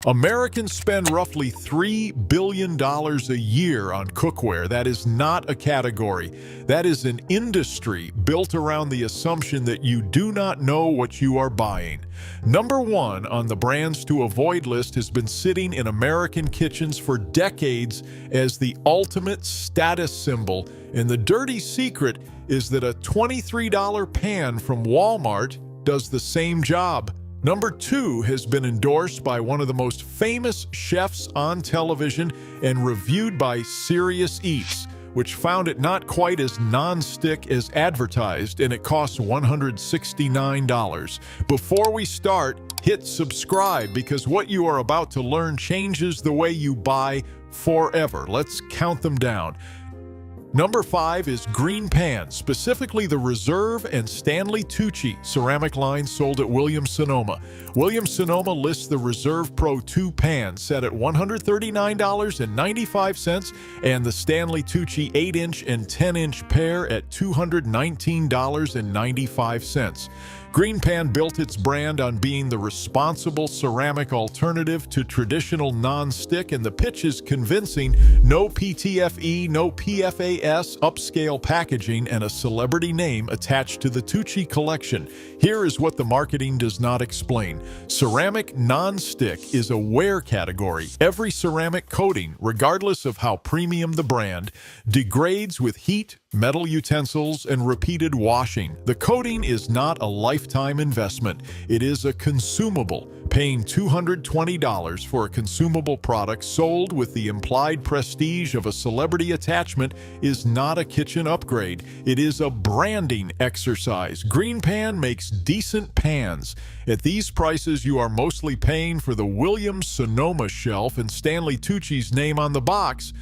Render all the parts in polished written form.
Americans spend roughly $3 billion a year on cookware. That is not a category. That is an industry built around the assumption that you do not know what you are buying. Number one on the brands to avoid list has been sitting in American kitchens for decades as the ultimate status symbol, and the dirty secret is that a $23 pan from Walmart does the same job. Number two has been endorsed by one of the most famous chefs on television and reviewed by Serious Eats, which found it not quite as non-stick as advertised, and it costs $169. Before we start, hit subscribe because what you are about to learn changes the way you buy forever. Let's count them down. Number 5 is green pan, specifically the Reserve and Stanley Tucci ceramic lines sold at Williams-Sonoma. Williams-Sonoma lists the Reserve Pro 2 pan set at $139.95 and the Stanley Tucci 8-inch and 10-inch pair at $219.95. Green Pan built its brand on being the responsible ceramic alternative to traditional non-stick, and the pitch is convincing. No PTFE, no PFAS, upscale packaging, and a celebrity name attached to the Tucci collection. Here is what the marketing does not explain. Ceramic non-stick is a wear category. Every ceramic coating, regardless of how premium the brand, degrades with heat, metal utensils, and repeated washing. The coating is not a lifetime investment. It is a consumable. Paying $220 for a consumable product sold with the implied prestige of a celebrity attachment is not a kitchen upgrade. It is a branding exercise. Green Pan makes decent pans. At these prices, you are mostly paying for the Williams-Sonoma shelf and Stanley Tucci's name on the box.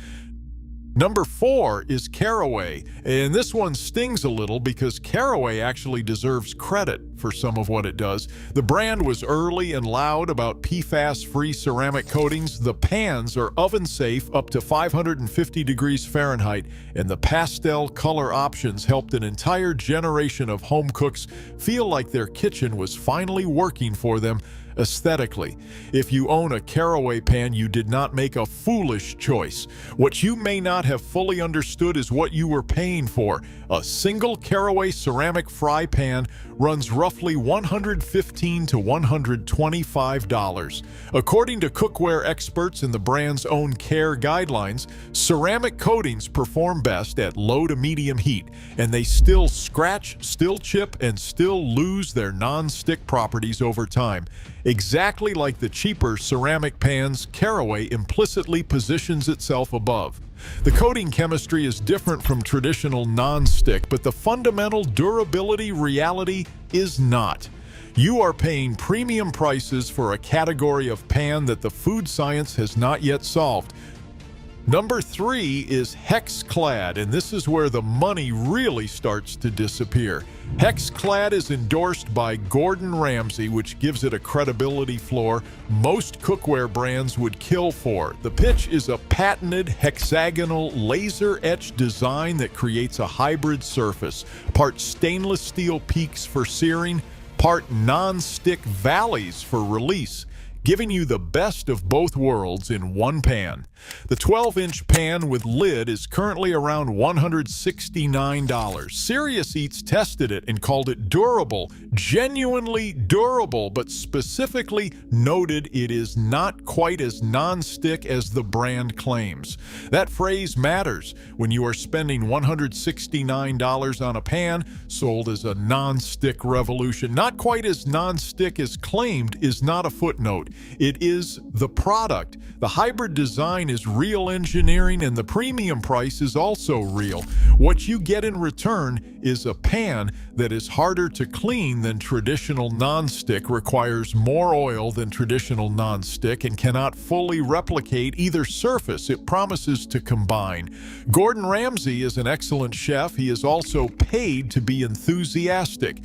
Number 4 is Caraway, and this one stings a little because Caraway actually deserves credit for some of what it does. The brand was early and loud about PFAS-free ceramic coatings. The pans are oven-safe up to 550 degrees Fahrenheit, and the pastel color options helped an entire generation of home cooks feel like their kitchen was finally working for them aesthetically. If you own a Caraway pan, you did not make a foolish choice. What you may not have fully understood is what you were paying for. A single Caraway ceramic fry pan runs roughly $115 to $125. According to cookware experts in the brand's own care guidelines, ceramic coatings perform best at low to medium heat, and they still scratch, still chip, and still lose their non-stick properties over time. Exactly like the cheaper ceramic pans, Caraway implicitly positions itself above. The coating chemistry is different from traditional non-stick, but the fundamental durability reality is not. You are paying premium prices for a category of pan that the food science has not yet solved. Number 3 is Hex-Clad, and this is where the money really starts to disappear. Hex-Clad is endorsed by Gordon Ramsay, which gives it a credibility floor most cookware brands would kill for. The pitch is a patented hexagonal laser-etched design that creates a hybrid surface, part stainless steel peaks for searing, part non-stick valleys for release, giving you the best of both worlds in one pan. The 12-inch pan with lid is currently around $169. Serious Eats tested it and called it durable, genuinely durable, but specifically noted it is not quite as non-stick as the brand claims. That phrase matters when you are spending $169 on a pan sold as a non-stick revolution. Not quite as non-stick as claimed is not a footnote. It is the product. The hybrid design is real engineering, and the premium price is also real. What you get in return is a pan that is harder to clean than traditional non-stick, requires more oil than traditional non-stick, and cannot fully replicate either surface it promises to combine. Gordon Ramsay is an excellent chef. He is also paid to be enthusiastic.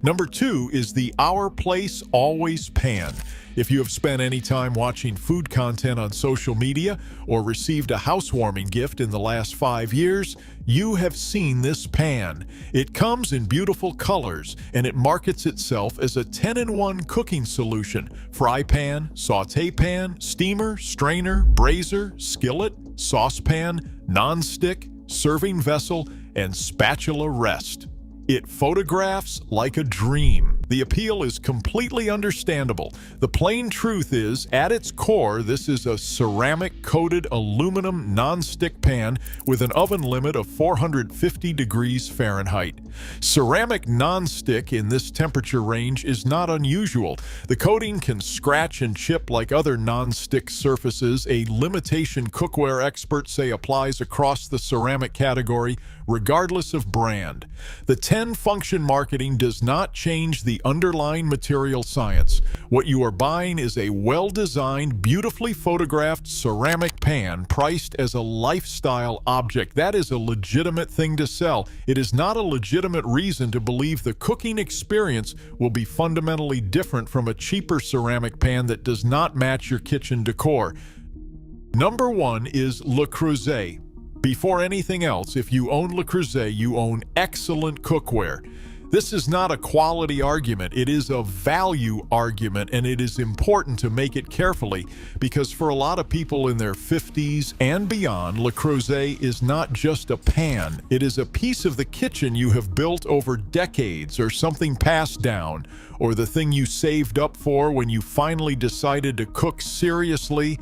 Number 2 is the Our Place Always pan. If you have spent any time watching food content on social media or received a housewarming gift in the last 5 years, you have seen this pan. It comes in beautiful colors and it markets itself as a 10-in-1 cooking solution: fry pan, sauté pan, steamer, strainer, braiser, skillet, saucepan, non-stick, serving vessel, and spatula rest. It photographs like a dream. The appeal is completely understandable. The plain truth is, at its core, this is a ceramic-coated aluminum non-stick pan with an oven limit of 450 degrees Fahrenheit. Ceramic non-stick in this temperature range is not unusual. The coating can scratch and chip like other non-stick surfaces, a limitation cookware experts say applies across the ceramic category, regardless of brand. The 10-function marketing does not change the underlying material science. What you are buying is a well-designed, beautifully photographed ceramic pan priced as a lifestyle object. That is a legitimate thing to sell. It is not a legitimate reason to believe the cooking experience will be fundamentally different from a cheaper ceramic pan that does not match your kitchen decor. Number 1 is Le Creuset. Before anything else, if you own Le Creuset, you own excellent cookware. This is not a quality argument, it is a value argument, and it is important to make it carefully because for a lot of people in their 50s and beyond, Le Creuset is not just a pan. It is a piece of the kitchen you have built over decades, or something passed down, or the thing you saved up for when you finally decided to cook seriously.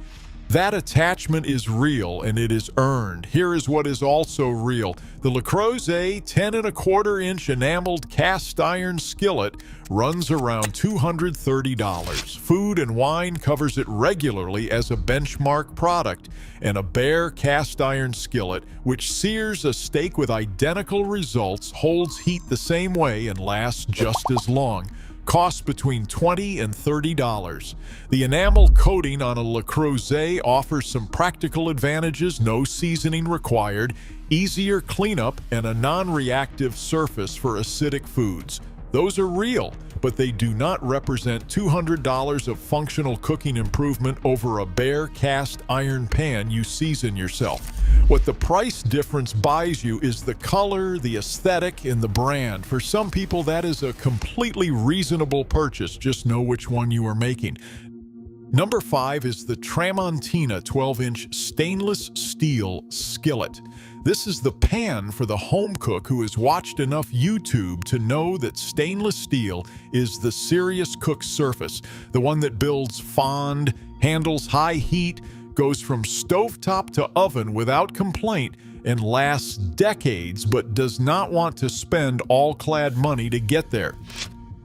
That attachment is real and it is earned. Here is what is also real. The Le Creuset 10¼ inch enameled cast iron skillet runs around $230. Food and Wine covers it regularly as a benchmark product, and a bare cast iron skillet, which sears a steak with identical results, holds heat the same way and lasts just as long. Costs between $20 and $30. The enamel coating on a Le Creuset offers some practical advantages: no seasoning required, easier cleanup, and a non-reactive surface for acidic foods. Those are real, but they do not represent $200 of functional cooking improvement over a bare cast iron pan you season yourself. What the price difference buys you is the color, the aesthetic, and the brand. For some people, that is a completely reasonable purchase. Just know which one you are making. Number 5 is the Tramontina 12-inch stainless steel skillet. This is the pan for the home cook who has watched enough YouTube to know that stainless steel is the serious cook surface, the one that builds fond, handles high heat, goes from stovetop to oven without complaint, and lasts decades but does not want to spend all-clad money to get there.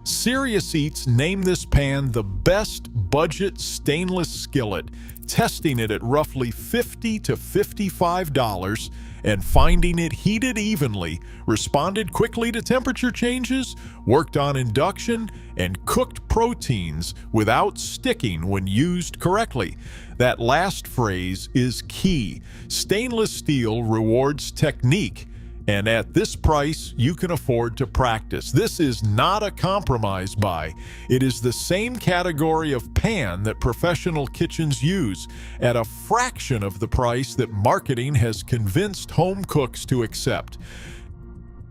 Serious Eats named this pan the best budget stainless skillet, testing it at roughly $50 to $55 and finding it heated evenly, responded quickly to temperature changes, worked on induction, and cooked proteins without sticking when used correctly. That last phrase is key. Stainless steel rewards technique, and at this price, you can afford to practice. This is not a compromise buy. It is the same category of pan that professional kitchens use, at a fraction of the price that marketing has convinced home cooks to accept.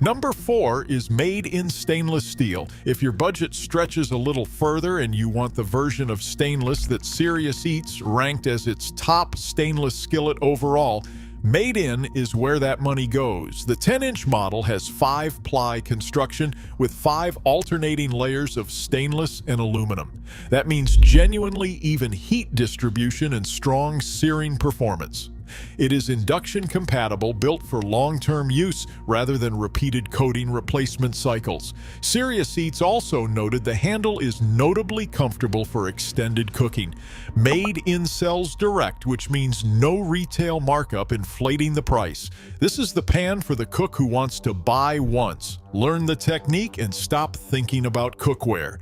Number 4 is made in stainless steel. If your budget stretches a little further and you want the version of stainless that Serious Eats ranked as its top stainless skillet overall, Made in is where that money goes. The 10-inch model has 5-ply construction with 5 alternating layers of stainless and aluminum. That means genuinely even heat distribution and strong searing performance. It is induction compatible, built for long-term use rather than repeated coating replacement cycles. Serious Eats also noted the handle is notably comfortable for extended cooking. Made in sells direct, which means no retail markup inflating the price. This is the pan for the cook who wants to buy once, learn the technique, and stop thinking about cookware.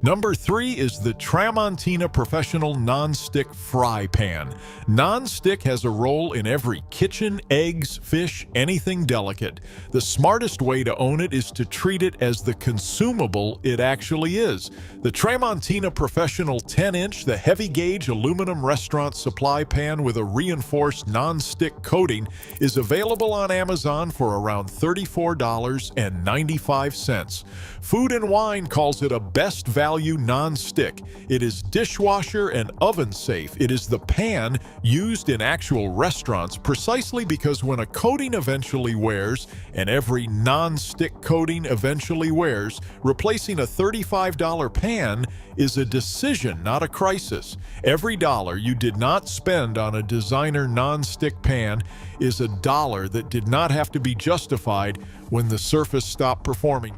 Number 3 is the Tramontina Professional Non-Stick Fry Pan. Non-stick has a role in every kitchen, eggs, fish, anything delicate. The smartest way to own it is to treat it as the consumable it actually is. The Tramontina Professional 10-inch, the heavy-gauge aluminum restaurant supply pan with a reinforced non-stick coating is available on Amazon for around $34.95. Food and Wine calls it a best value non-stick. It is dishwasher and oven safe. It is the pan used in actual restaurants precisely because when a coating eventually wears, and every non-stick coating eventually wears, replacing a $35 pan is a decision, not a crisis. Every dollar you did not spend on a designer non-stick pan is a dollar that did not have to be justified when the surface stopped performing.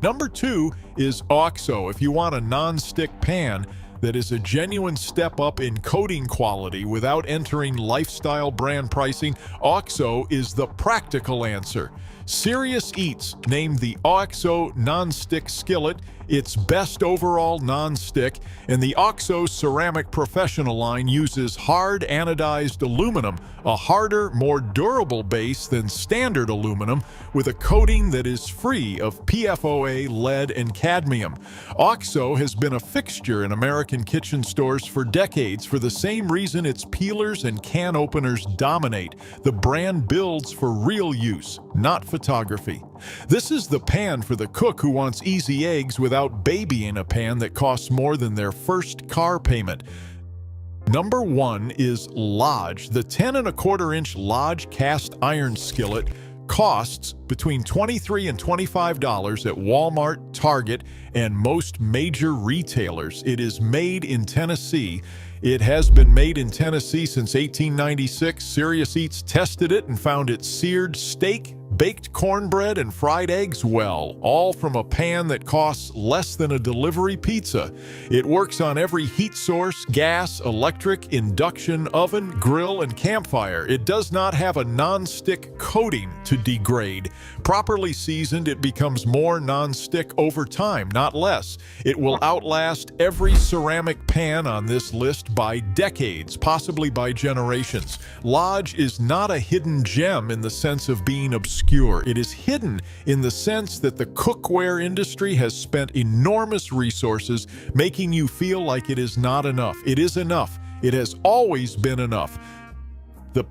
Number 2 is OXO. If you want a non-stick pan that is a genuine step up in coating quality without entering lifestyle brand pricing, OXO is the practical answer. Serious Eats named the OXO non-stick skillet its best overall non-stick, and the OXO Ceramic Professional line uses hard anodized aluminum, a harder, more durable base than standard aluminum, with a coating that is free of PFOA, lead, and cadmium. OXO has been a fixture in American kitchen stores for decades for the same reason its peelers and can openers dominate. The brand builds for real use, not photography. This is the pan for the cook who wants easy eggs without babying a pan that costs more than their first car payment. Number 1 is Lodge. The 10¼ inch Lodge cast iron skillet costs between $23 and $25 at Walmart, Target, and most major retailers. It is made in Tennessee. It has been made in Tennessee since 1896. Serious Eats tested it and found it seared steak, baked cornbread, and fried eggs well, all from a pan that costs less than a delivery pizza. It works on every heat source, gas, electric, induction, oven, grill, and campfire. It does not have a non-stick coating to degrade. Properly seasoned, it becomes more non-stick over time, not less. It will outlast every ceramic pan on this list by decades, possibly by generations. Lodge is not a hidden gem in the sense of being obscure. It is hidden in the sense that the cookware industry has spent enormous resources making you feel like it is not enough. It is enough. It has always been enough. The